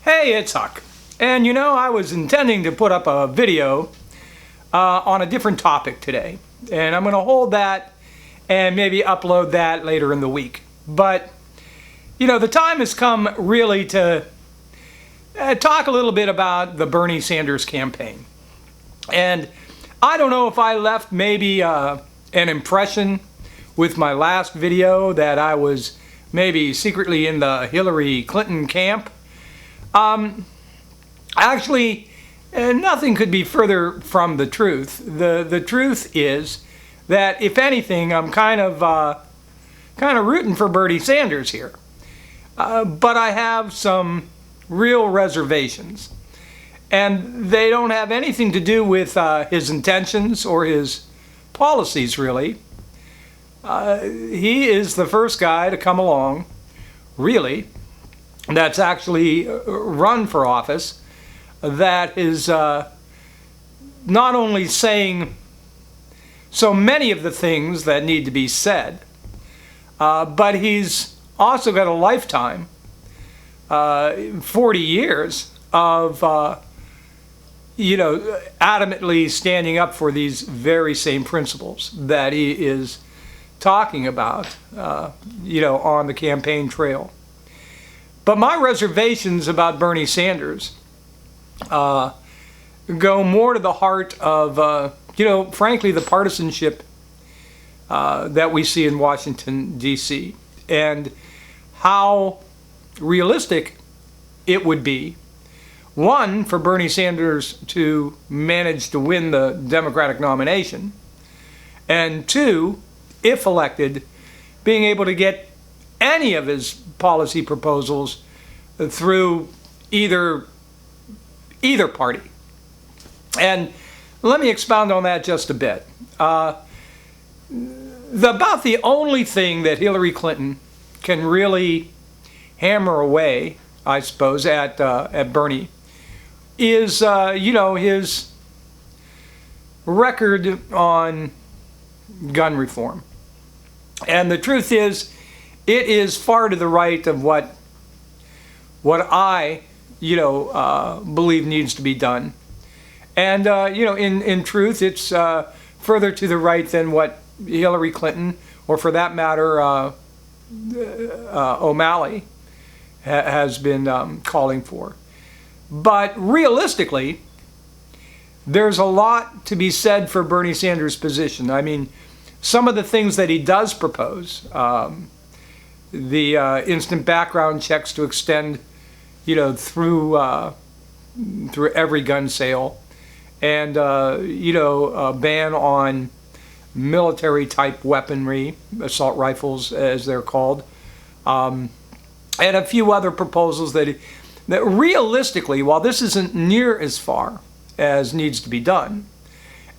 Hey, it's Huck. And you know, I was intending to put up a video on a different topic today. And I'm going to hold that and maybe upload that later in the week. But, you know, the time has come really to talk a little bit about the Bernie Sanders campaign. And I don't know if I left maybe an impression with my last video that I was maybe secretly in the Hillary Clinton camp. Actually, nothing could be further from the truth. The truth is that, if anything, I'm kind of rooting for Bernie Sanders here. But I have some real reservations. And they don't have anything to do with his intentions or his policies, really. He is the first guy to come along, really, that's actually run for office, that is not only saying so many of the things that need to be said, but he's also got a lifetime, 40 years of, adamantly standing up for these very same principles that he is talking about, on the campaign trail. But my reservations about Bernie Sanders go more to the heart of, frankly, the partisanship that we see in Washington, D.C., and how realistic it would be, one, for Bernie Sanders to manage to win the Democratic nomination, and two, if elected, being able to get any of his policy proposals through either party. And let me expound on that just a bit. About the only thing that Hillary Clinton can really hammer away, I suppose, at Bernie is, his record on gun reform. And the truth is, it is far to the right of what I, believe needs to be done. And, in truth, it's further to the right than what Hillary Clinton, or for that matter, O'Malley, has been calling for. But realistically, there's a lot to be said for Bernie Sanders' position. I mean, some of the things that he does propose, the instant background checks to extend, through every gun sale, and a ban on military-type weaponry, assault rifles as they're called, and a few other proposals that realistically, while this isn't near as far as needs to be done,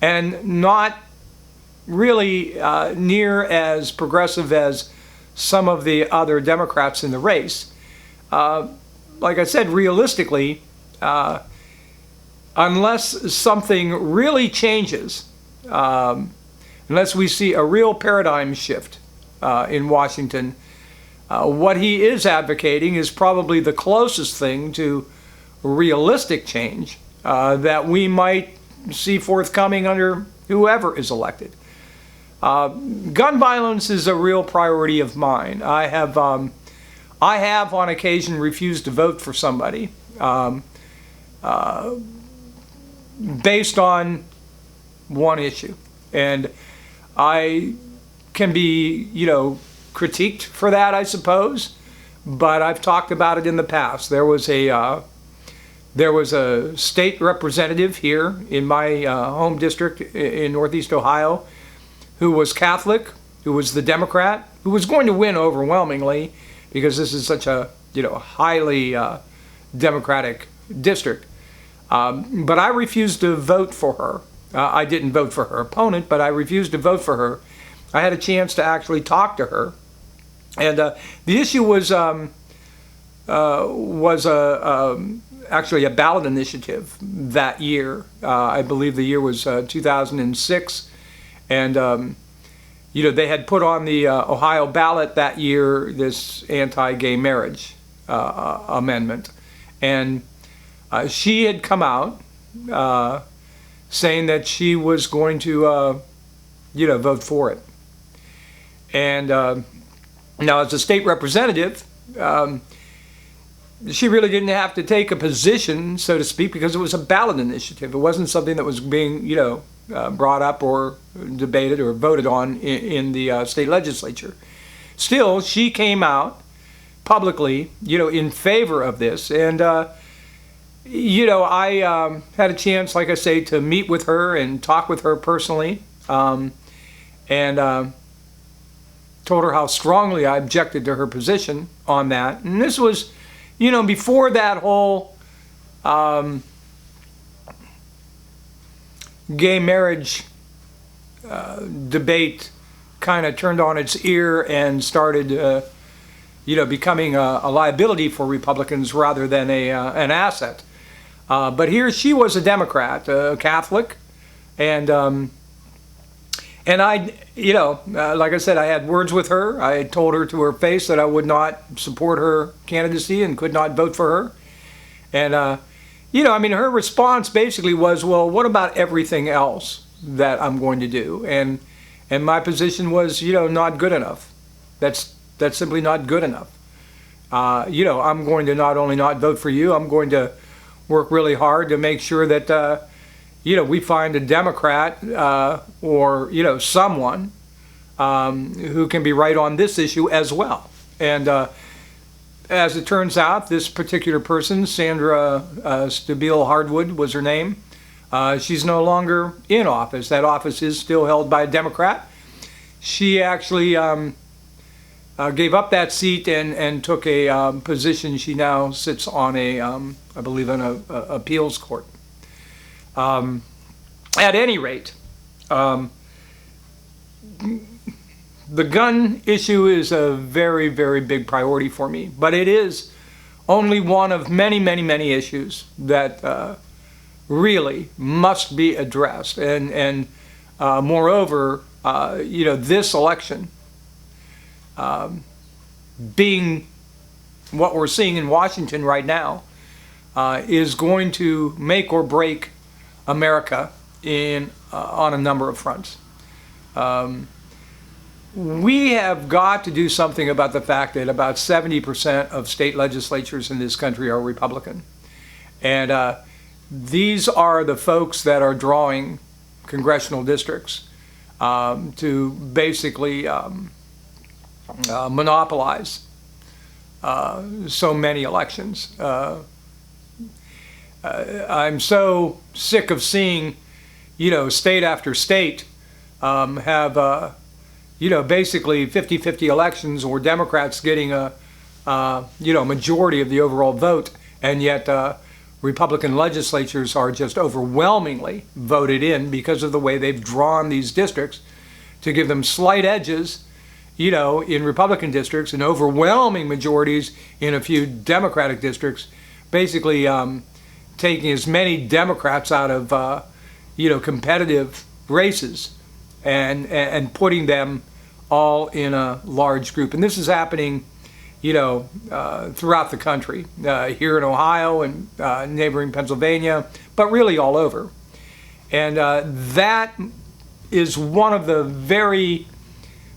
and not really near as progressive as some of the other Democrats in the race, like I said, realistically, unless something really changes, unless we see a real paradigm shift in Washington, what he is advocating is probably the closest thing to realistic change that we might see forthcoming under whoever is elected. Gun violence is a real priority of mine. I have on occasion refused to vote for somebody based on one issue, and I can be, critiqued for that, I suppose. But I've talked about it in the past. There was a state representative here in my home district in Northeast Ohio who was Catholic, who was the Democrat, who was going to win overwhelmingly because this is such a highly Democratic district. But I refused to vote for her. I didn't vote for her opponent, but I refused to vote for her. I had a chance to actually talk to her, and the issue was actually a ballot initiative that year. I believe the year was 2006, and they had put on the Ohio ballot that year this anti-gay marriage amendment, And she had come out saying that she was going to, vote for it. And now, as a state representative, she really didn't have to take a position, so to speak, because it was a ballot initiative. It wasn't something that was being, brought up or debated or voted on in the state legislature. Still, she came out publicly, in favor of this. And, I had a chance, like I say, to meet with her and talk with her personally. And told her how strongly I objected to her position on that. And this was, before that whole gay marriage debate kind of turned on its ear and started, becoming a liability for Republicans rather than an asset. But here she was a Democrat, a Catholic, and I, like I said, I had words with her. I told her to her face that I would not support her candidacy and could not vote for her. And, her response basically was, well, what about everything else that I'm going to do? And my position was, not good enough. That's simply not good enough. I'm going to not only not vote for you, I'm going to work really hard to make sure that, we find a Democrat or, someone who can be right on this issue as well. And as it turns out, this particular person, Sandra Stabile Hardwood was her name, she's no longer in office. That office is still held by a Democrat. She actually gave up that seat and took a position. She now sits on I believe, an appeals court. At any rate, the gun issue is a very, very big priority for me, but it is only one of many, many, many issues that really must be addressed. And moreover, this election being what we're seeing in Washington right now is going to make or break America on a number of fronts. We have got to do something about the fact that about 70% of state legislatures in this country are Republican. And these are the folks that are drawing congressional districts to basically monopolize so many elections. I'm so sick of seeing, state after state have, basically 50-50 elections or Democrats getting a majority of the overall vote, and yet Republican legislatures are just overwhelmingly voted in because of the way they've drawn these districts to give them slight edges, in Republican districts and overwhelming majorities in a few Democratic districts, basically taking as many Democrats out of, competitive races and putting them all in a large group. And this is happening, throughout the country, here in Ohio and neighboring Pennsylvania, but really all over. And that is one of the very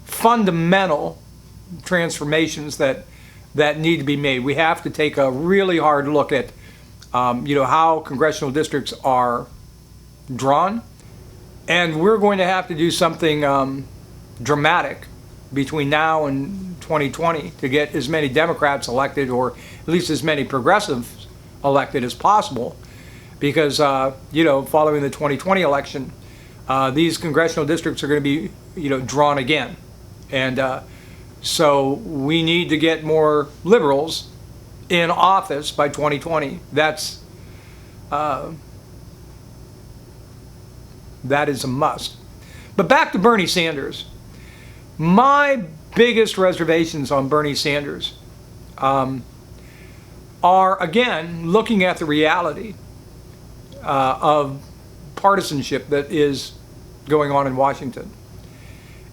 fundamental transformations that need to be made. We have to take a really hard look at how congressional districts are drawn, and we're going to have to do something dramatic between now and 2020 to get as many Democrats elected, or at least as many progressives elected as possible, because following the 2020 election, these congressional districts are going to be drawn again, and so we need to get more liberals in office by 2020. That is a must. But back to Bernie Sanders. My biggest reservations on Bernie Sanders are, again, looking at the reality of partisanship that is going on in Washington.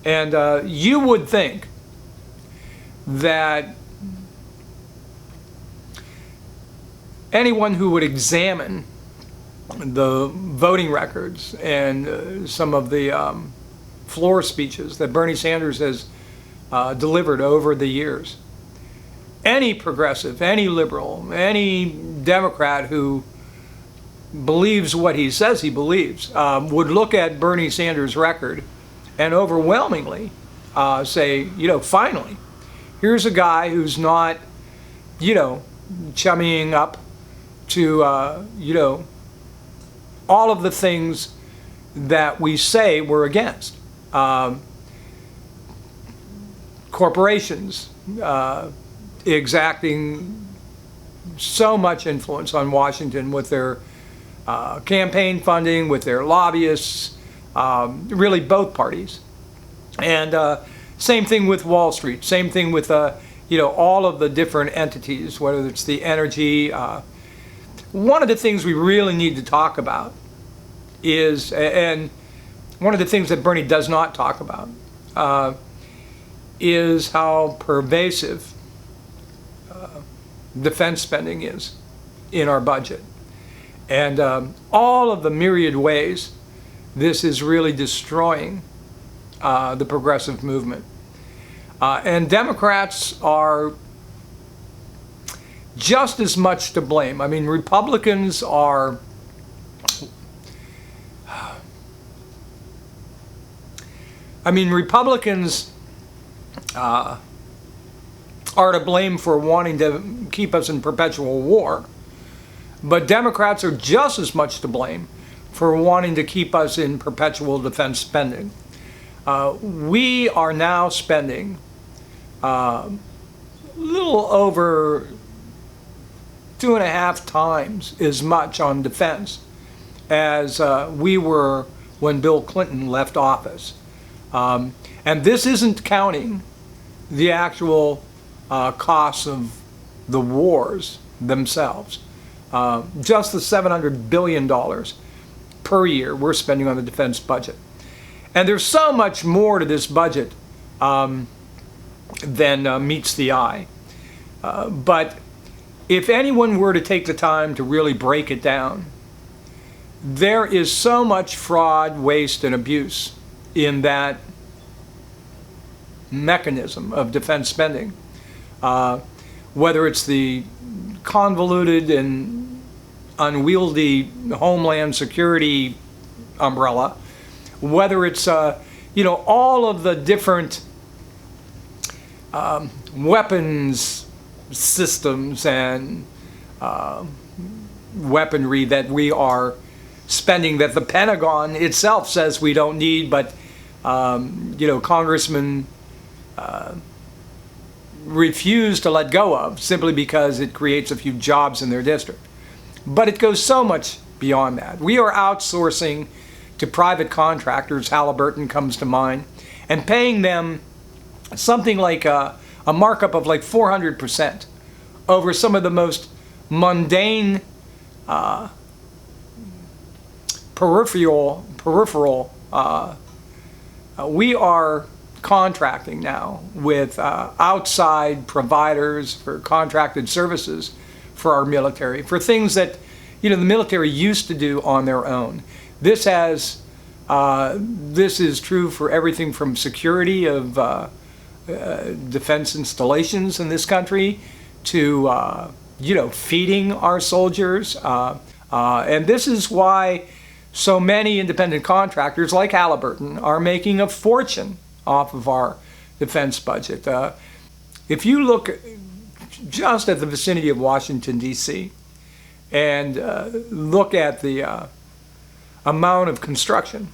And you would think that anyone who would examine the voting records and some of the floor speeches that Bernie Sanders has delivered over the years, any progressive, any liberal, any Democrat who believes what he says he believes would look at Bernie Sanders' record and overwhelmingly say, finally, here's a guy who's not, chummying up to, all of the things that we say we're against. Corporations exacting so much influence on Washington with their campaign funding, with their lobbyists, really both parties. And same thing with Wall Street, same thing with all of the different entities, whether it's the energy. One of the things we really need to talk about is, and one of the things that Bernie does not talk about, is how pervasive defense spending is in our budget. And all of the myriad ways this is really destroying the progressive movement. And Democrats are just as much to blame. I mean, Republicans are are to blame for wanting to keep us in perpetual war. But Democrats are just as much to blame for wanting to keep us in perpetual defense spending. We are now spending a little over 2.5 times as much on defense as we were when Bill Clinton left office. And this isn't counting the actual costs of the wars themselves. Just the $700 billion per year we're spending on the defense budget. And there's so much more to this budget than meets the eye. But if anyone were to take the time to really break it down, there is so much fraud, waste, and abuse in that mechanism of defense spending. Whether it's the convoluted and unwieldy Homeland Security umbrella, whether it's all of the different weapons systems and weaponry that we are spending, that the Pentagon itself says we don't need, but congressmen refuse to let go of simply because it creates a few jobs in their district. But it goes so much beyond that. We are outsourcing to private contractors, Halliburton comes to mind, and paying them something like a markup of like 400% over some of the most mundane peripheral. We are contracting now with outside providers for contracted services for our military, for things that the military used to do on their own. This is true for everything from security of defense installations in this country to feeding our soldiers, and this is why so many independent contractors like Halliburton are making a fortune off of our defense budget. If you look just at the vicinity of Washington, D.C., and look at the amount of construction,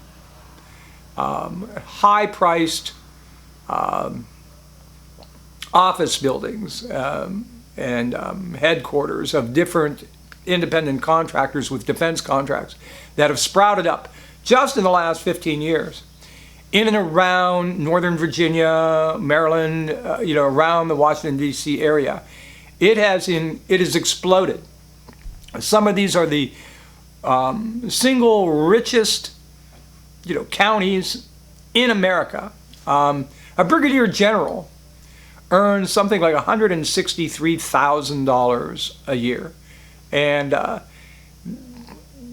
high-priced office buildings and headquarters of different independent contractors with defense contracts that have sprouted up just in the last 15 years in and around Northern Virginia, Maryland, around the Washington, D.C. area. It has exploded. Some of these are the single richest, counties in America. A brigadier general earns something like $163,000 a year, And,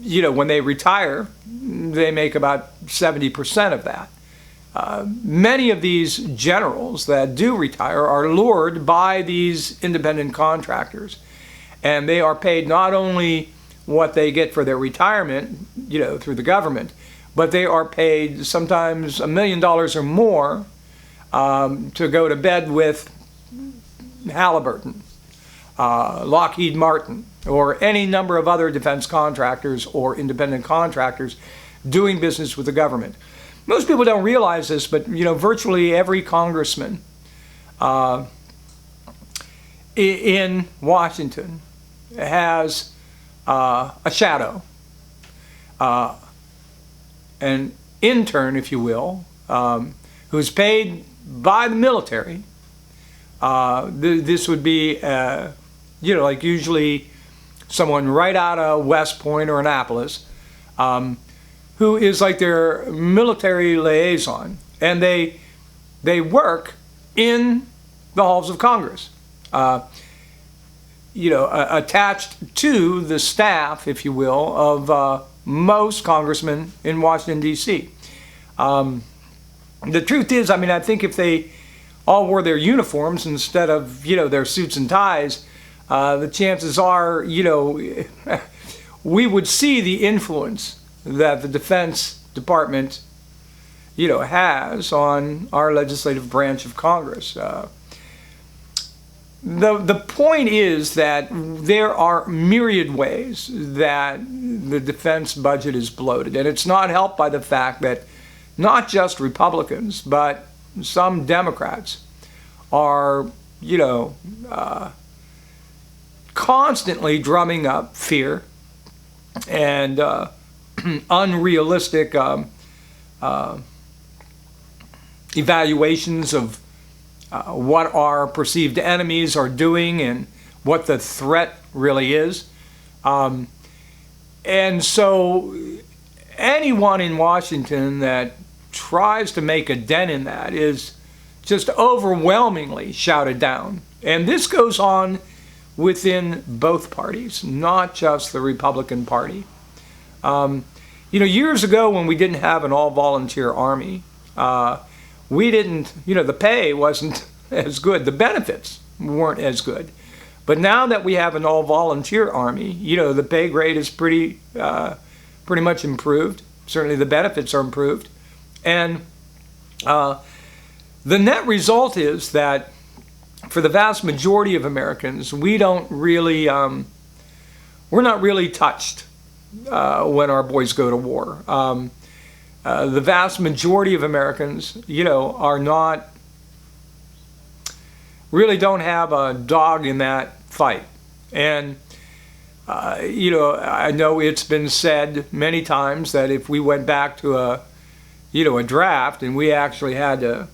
when they retire, they make about 70% of that. Many of these generals that do retire are lured by these independent contractors. And they are paid not only what they get for their retirement, through the government, but they are paid sometimes $1 million or more to go to bed with Halliburton, Lockheed Martin, or any number of other defense contractors or independent contractors doing business with the government. Most people don't realize this, but virtually every congressman in Washington has a shadow, an intern, if you will, who's paid by the military. This would be, like usually someone right out of West Point or Annapolis, who is like their military liaison, and they work in the halls of Congress, attached to the staff, if you will, of most congressmen in Washington, D.C. The truth is, I think if they all wore their uniforms instead of, their suits and ties, the chances are, we would see the influence that the Defense Department, has on our legislative branch of Congress. The point is that there are myriad ways that the defense budget is bloated, and it's not helped by the fact that not just Republicans, but some Democrats are, constantly drumming up fear and unrealistic evaluations of what our perceived enemies are doing and what the threat really is. And so anyone in Washington that tries to make a dent in that is just overwhelmingly shouted down. And this goes on within both parties, not just the Republican Party. Years ago when we didn't have an all-volunteer army, we didn't, the pay wasn't as good. The benefits weren't as good. But now that we have an all-volunteer army, the pay grade is pretty much improved. Certainly the benefits are improved. And the net result is that for the vast majority of Americans, we're not really touched when our boys go to war. The vast majority of Americans, don't have a dog in that fight. And, I know it's been said many times that if we went back to a draft and we actually had to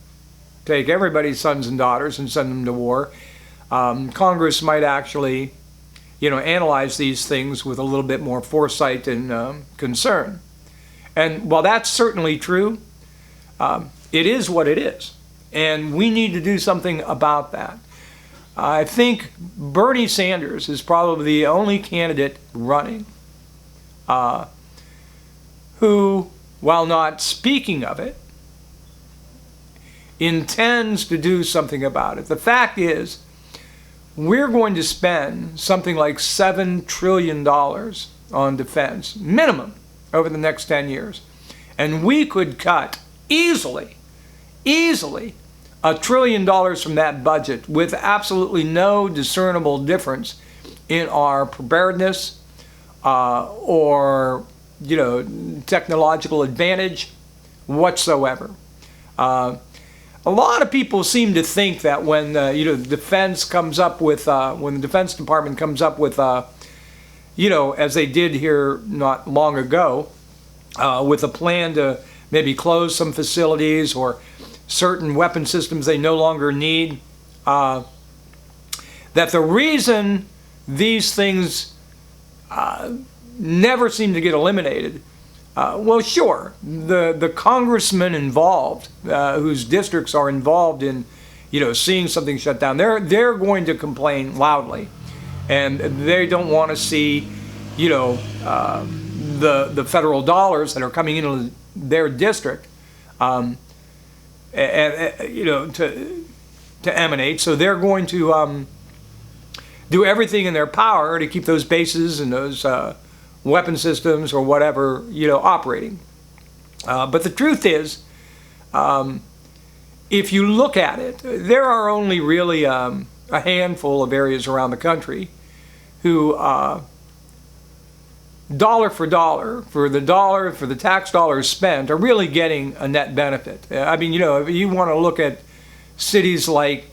take everybody's sons and daughters and send them to war, Congress might actually, analyze these things with a little bit more foresight and concern. And while that's certainly true, it is what it is. And we need to do something about that. I think Bernie Sanders is probably the only candidate running who, while not speaking of it, intends to do something about it. The fact is, we're going to spend something like $7 trillion on defense, minimum, over the next 10 years. And we could cut easily $1 trillion from that budget with absolutely no discernible difference in our preparedness or technological advantage whatsoever. A lot of people seem to think that when the defense comes up with when the Defense Department comes up with as they did here not long ago with a plan to maybe close some facilities or certain weapon systems they no longer need, that the reason these things never seem to get eliminated, well, sure, the congressmen involved, whose districts are involved in, seeing something shut down, they're going to complain loudly. and they don't want to see, the federal dollars that are coming into their district, to emanate. So they're going to do everything in their power to keep those bases and those weapon systems or whatever, operating. But the truth is, if you look at it, there are only really a handful of areas around the country who, dollar for the tax dollars spent, are really getting a net benefit. I mean, if you want to look at cities like,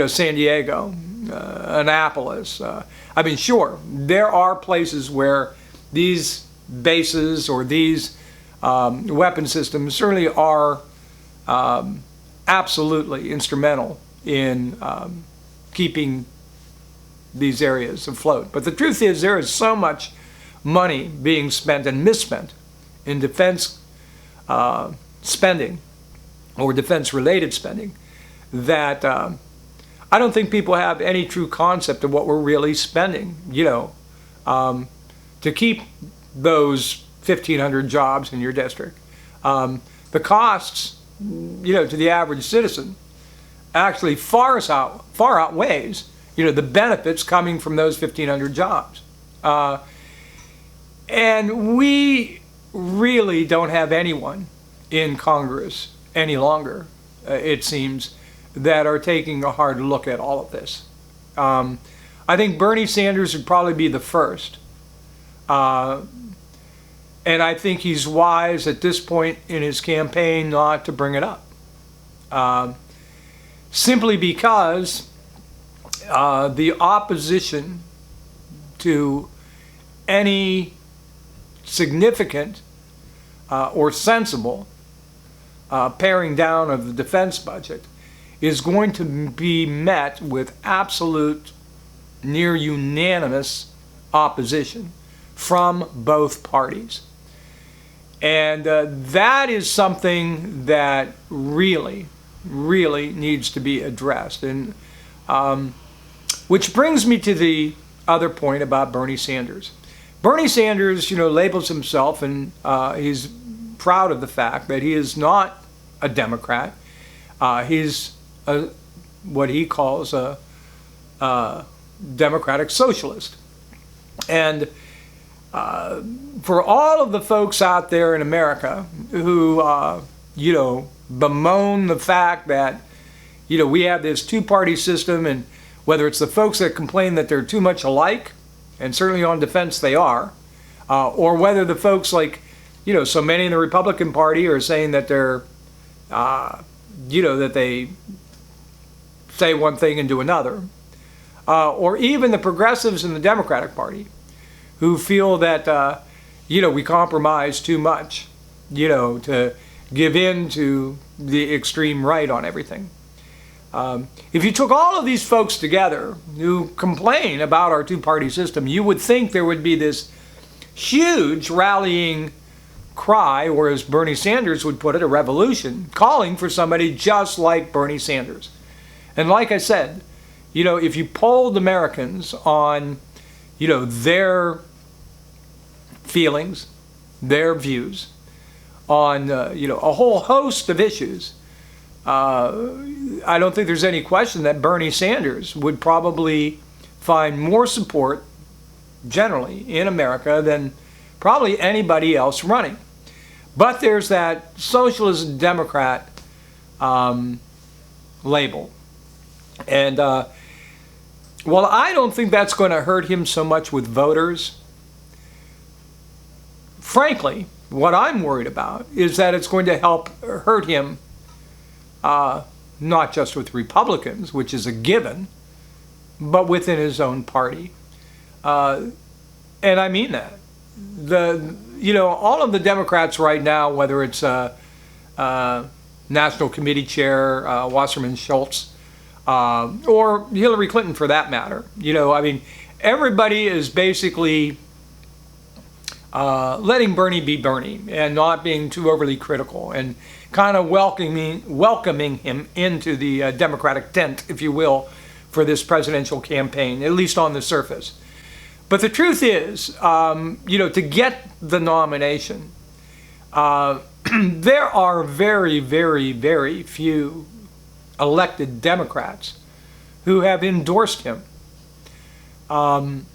San Diego, Annapolis, I mean, sure, there are places where these bases or these weapon systems certainly are absolutely instrumental in keeping these areas afloat. But the truth is, there is so much money being spent and misspent in defense spending or defense-related spending that I don't think people have any true concept of what we're really spending, to keep those 1,500 jobs in your district. The costs, to the average citizen actually far outweighs, the benefits coming from those 1,500 jobs. And we really don't have anyone in Congress any longer, it seems, that are taking a hard look at all of this. I think Bernie Sanders would probably be the first. And I think he's wise at this point in his campaign not to bring it up. Simply because the opposition to any significant or sensible paring down of the defense budget is going to be met with absolute, near unanimous opposition from both parties. And that is something that really needs to be addressed. And which brings me to the other point about Bernie Sanders. Bernie Sanders, labels himself, and he's proud of the fact that he is not a Democrat. He's what he calls a democratic socialist. And for all of the folks out there in America who, bemoan the fact that, we have this two-party system, and whether it's the folks that complain that they're too much alike, and certainly on defense they are, or whether the folks like, so many in the Republican Party are saying that they're, that they say one thing and do another, or even the progressives in the Democratic Party who feel that, we compromise too much, to give in to the extreme right on everything. If you took all of these folks together who complain about our two-party system, you would think there would be this huge rallying cry, or as Bernie Sanders would put it, a revolution, calling for somebody just like Bernie Sanders. And like I said, if you polled Americans on, their feelings, their views on, a whole host of issues, I don't think there's any question that Bernie Sanders would probably find more support generally in America than probably anybody else running. But there's that socialist Democrat label. And while I don't think that's going to hurt him so much with voters, frankly, what I'm worried about is that it's going to hurt him not just with Republicans, which is a given, but within his own party. And I mean that. All of the Democrats right now, whether it's National Committee Chair Wasserman Schultz, or Hillary Clinton for that matter, everybody is basically letting Bernie be Bernie and not being too overly critical and kind of welcoming him into the Democratic tent, if you will, for this presidential campaign, at least on the surface. But the truth is, to get the nomination, there are very, very, very few elected Democrats who have endorsed him. One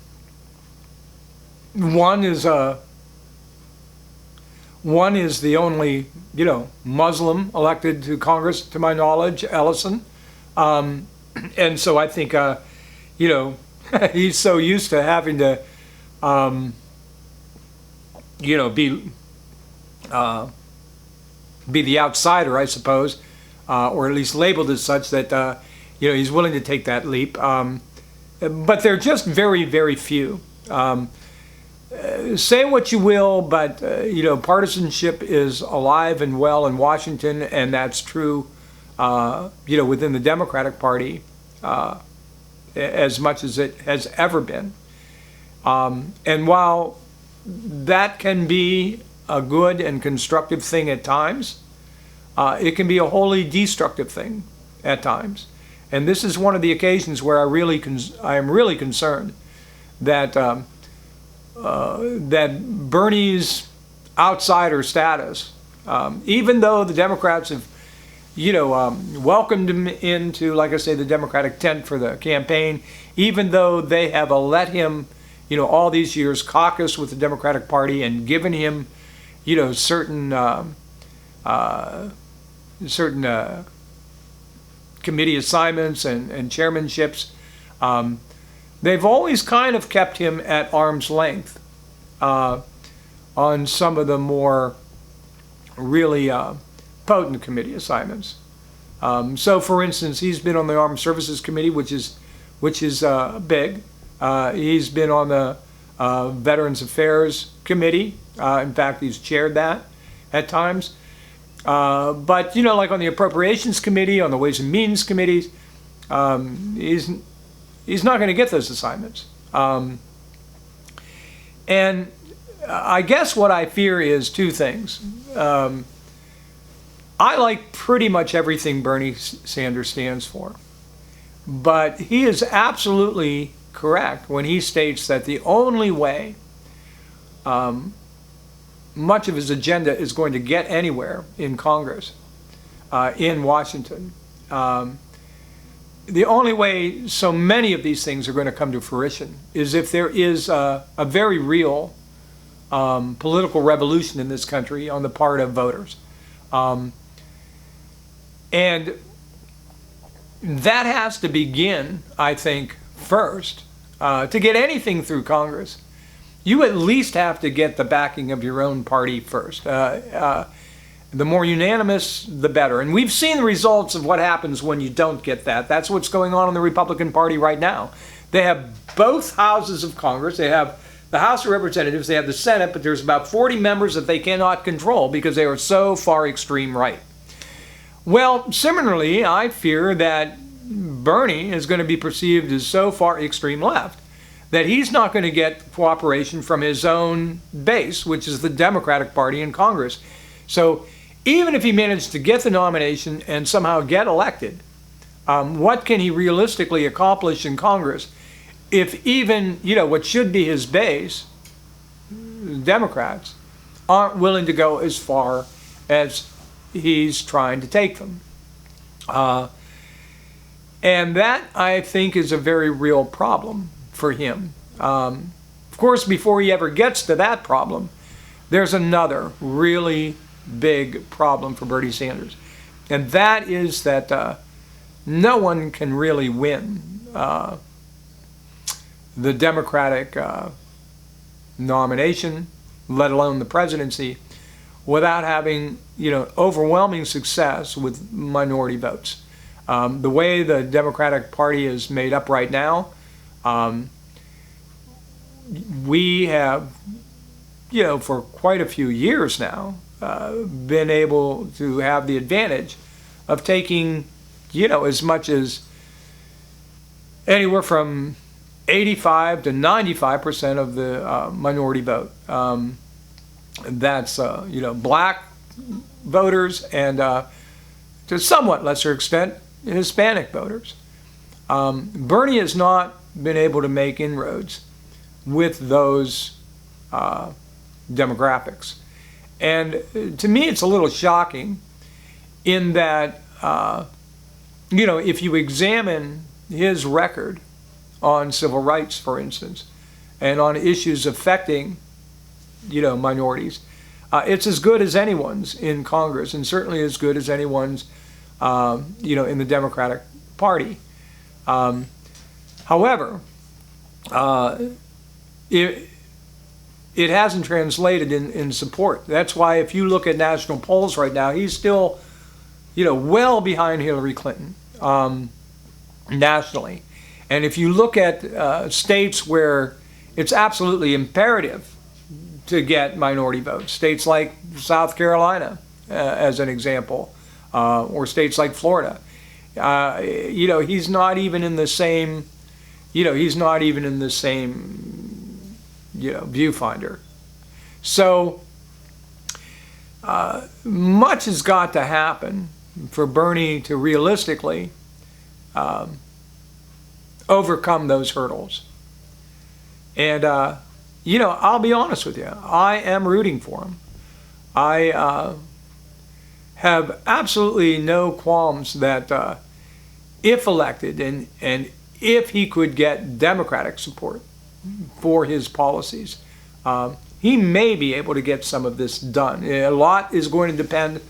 is the only, Muslim elected to Congress, to my knowledge, Ellison. And so I think, he's so used to having to, be the outsider, I suppose, or at least labeled as such, that, he's willing to take that leap. But they're just very, very few. Say what you will, but, partisanship is alive and well in Washington, and that's true, within the Democratic Party as much as it has ever been. And while that can be a good and constructive thing at times, it can be a wholly destructive thing at times. And this is one of the occasions where I am really concerned that that Bernie's outsider status, even though the Democrats have, welcomed him into, like I say, the Democratic tent for the campaign, even though they have let him, all these years caucus with the Democratic Party and given him, certain committee assignments and chairmanships, they've always kind of kept him at arm's length on some of the more really potent committee assignments. So, for instance, he's been on the Armed Services Committee, which is big. He's been on the Veterans Affairs Committee. In fact, he's chaired that at times. But, like on the Appropriations Committee, on the Ways and Means Committees, he's not going to get those assignments. And I guess what I fear is two things. I like pretty much everything Bernie Sanders stands for. But he is absolutely correct when he states that the only way much of his agenda is going to get anywhere in Congress, in Washington, the only way so many of these things are going to come to fruition is if there is a very real political revolution in this country on the part of voters. And that has to begin, I think, first. To get anything through Congress, you at least have to get the backing of your own party first. The more unanimous, the better. And we've seen the results of what happens when you don't get that. That's what's going on in the Republican Party right now. They have both houses of Congress. They have the House of Representatives, they have the Senate, but there's about 40 members that they cannot control because they are so far extreme right. Well, similarly, I fear that Bernie is going to be perceived as so far extreme left that he's not going to get cooperation from his own base, which is the Democratic Party in Congress. So even if he managed to get the nomination and somehow get elected, what can he realistically accomplish in Congress if even, what should be his base, Democrats, aren't willing to go as far as he's trying to take them? And that, I think, is a very real problem for him. Of course, before he ever gets to that problem, there's another really big problem for Bernie Sanders. And that is that no one can really win the Democratic nomination, let alone the presidency, without having, overwhelming success with minority votes. The way the Democratic Party is made up right now, we have, for quite a few years now, been able to have the advantage of taking, as much as anywhere from 85 to 95% of the minority vote. That's, black voters and to somewhat lesser extent, Hispanic voters. Bernie has not been able to make inroads with those demographics. And to me, it's a little shocking in that, if you examine his record on civil rights, for instance, and on issues affecting, minorities, it's as good as anyone's in Congress, and certainly as good as anyone's, in the Democratic Party. However, it hasn't translated in support. That's why if you look at national polls right now, he's still, well behind Hillary Clinton nationally. And if you look at states where it's absolutely imperative to get minority votes, states like South Carolina, as an example, or states like Florida, he's not even in the same, viewfinder. So much has got to happen for Bernie to realistically overcome those hurdles. And, I'll be honest with you, I am rooting for him. I have absolutely no qualms that if elected and if he could get Democratic support for his policies, he may be able to get some of this done. A lot is going to depend,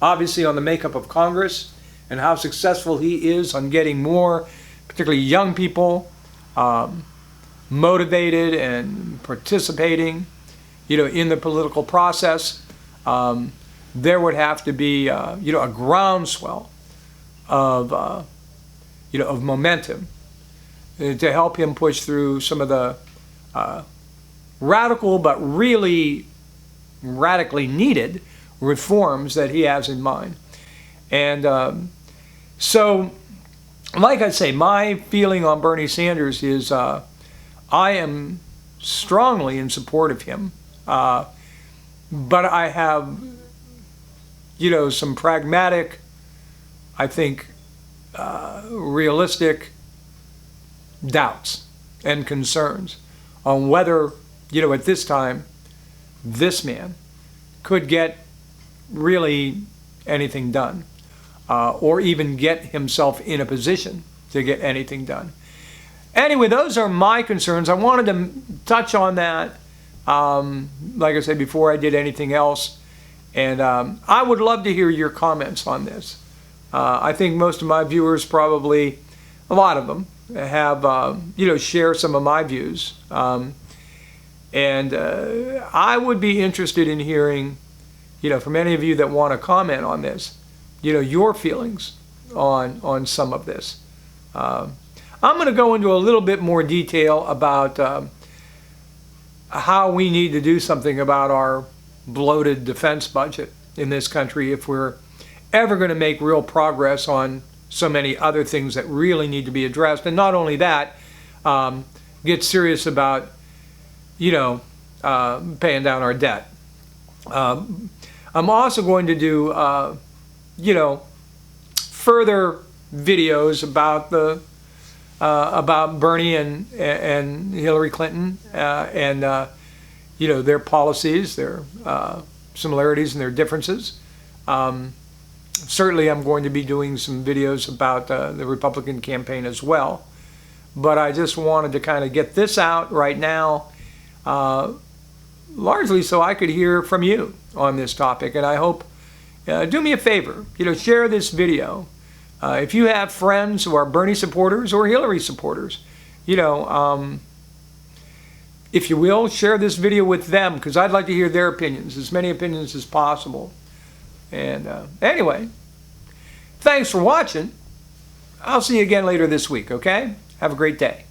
obviously, on the makeup of Congress and how successful he is on getting more, particularly young people, motivated and participating, in the political process. There would have to be, a groundswell of momentum to help him push through some of the radical but really radically needed reforms that he has in mind. And so, like I say, my feeling on Bernie Sanders is I am strongly in support of him, but I have, some pragmatic, I think, realistic doubts and concerns on whether, at this time, this man could get really anything done, or even get himself in a position to get anything done. Anyway, those are my concerns. I wanted to touch on that, like I said, before I did anything else. And I would love to hear your comments on this. I think most of my viewers, probably a lot of them, have, share some of my views. And I would be interested in hearing, from any of you that want to comment on this, your feelings on some of this. I'm going to go into a little bit more detail about how we need to do something about our bloated defense budget in this country if we're ever going to make real progress on so many other things that really need to be addressed. And not only that, get serious about, paying down our debt. I'm also going to do, further videos about Bernie and Hillary Clinton and their policies, their similarities and their differences. Certainly I'm going to be doing some videos about the Republican campaign as well. But I just wanted to kind of get this out right now, largely so I could hear from you on this topic. And I hope, do me a favor, share this video. If you have friends who are Bernie supporters or Hillary supporters, if you will, share this video with them, because I'd like to hear their opinions, as many opinions as possible. And anyway, thanks for watching. I'll see you again later this week, okay? Have a great day.